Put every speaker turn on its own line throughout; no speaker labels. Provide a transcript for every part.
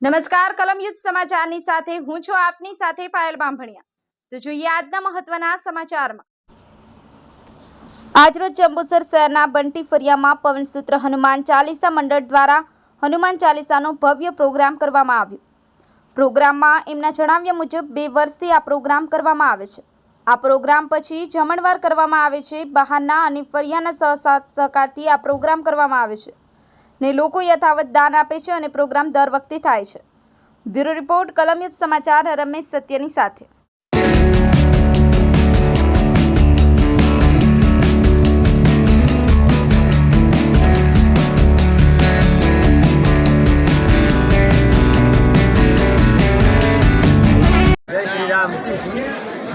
નમસ્કાર કલમ યુદ્ધ સમાચારની સાથે હું છું આપની સાથે પાયલ બામભણિયા। તો જોઈએ આજના મહત્વના સમાચારમાં। આજરોજ જંબુસર શહેરના બંટી ફળિયામાં પવનસૂત્ર હનુમાન ચાલીસા મંડળ દ્વારા હનુમાન ચાલીસાનો ભવ્ય પ્રોગ્રામ કરવામાં આવ્યો। પ્રોગ્રામમાં એમના જણાવ્યા મુજબ 2 વર્ષથી આ પ્રોગ્રામ કરવામાં આવે છે। આ પ્રોગ્રામ પછી જમણવાર કરવામાં આવે છે। બહારના અને ફળિયાના સહકારથી આ પ્રોગ્રામ કરવામાં આવે છે ને લોકો યથાવત દાન આપે છે અને પ્રોગ્રામ દર વખતે થાય છે। બ્યુરો રિપોર્ટ કલમ યુદ્ધ સમાચાર રમેશ સત્યની સાથે।
जय श्री राम।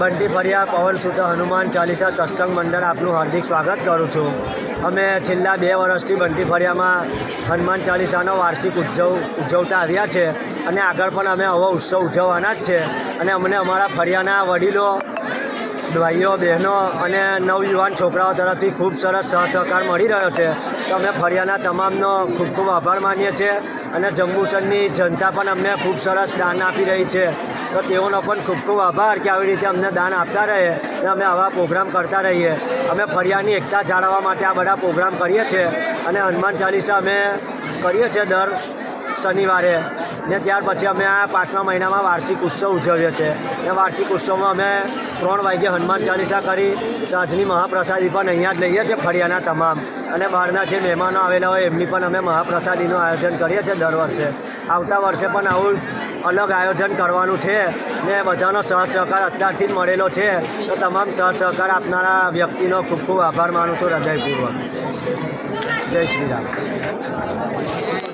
बंटी फरिया पवनसूत्र हनुमान चालीसा सत्संग मंडल आपનું हार्दिक स्वागत करूँ छूँ। અમે છેલ્લા 2 વર્ષથી બંટી ફળિયામાં હનુમાન ચાલીસાનો વાર્ષિક ઉજવતા આવ્યા છે અને આગળ પણ અમે આવો ઉત્સવ ઉજવવાના જ છે અને અમને અમારા ફળિયાના વડીલો, ભાઈઓ, બહેનો અને નવયુવાન છોકરાઓ તરફથી ખૂબ સરસ સહકાર મળી રહ્યો છે। તો અમે ફળિયાના તમામનો ખૂબ ખૂબ આભાર માનીએ છીએ અને જંબુસરની જનતા પણ અમને ખૂબ સરસ દાન આપી રહી છે। તો તેઓનો પણ ખૂબ ખૂબ આભાર કે આવી રીતે અમને દાન આપતા રહે અને અમે આવા પ્રોગ્રામ કરતા રહીએ। અમે ફળિયાની એકતા જાળવવા માટે આ બધા પ્રોગ્રામ કરીએ છીએ અને હનુમાન ચાલીસા અમે કરીએ છીએ દર શનિવારે ને ત્યાર પછી અમે આ 5મા મહિનામાં વાર્ષિક ઉત્સવ ઉજવીએ છીએ અને વાર્ષિક ઉત્સવમાં અમે 3 વાગ્યે હનુમાન ચાલીસા કરી સાંજની મહાપ્રસાદી પણ અહીંયા જ લઈએ છીએ ફળિયાના તમામ અને બહારના જે મહેમાનો આવેલા હોય એમની પણ અમે મહાપ્રસાદીનું આયોજન કરીએ છીએ દર વર્ષે। આવતા વર્ષે પણ આવું અલગ આયોજન કરવાનું છે ને બધાનો સહકાર અત્યારથી જ મળેલો છે। તો તમામ સહકાર આપનારા વ્યક્તિનો ખૂબ ખૂબ આભાર માનું છું હૃદયપૂર્વક। જય શ્રી રામ।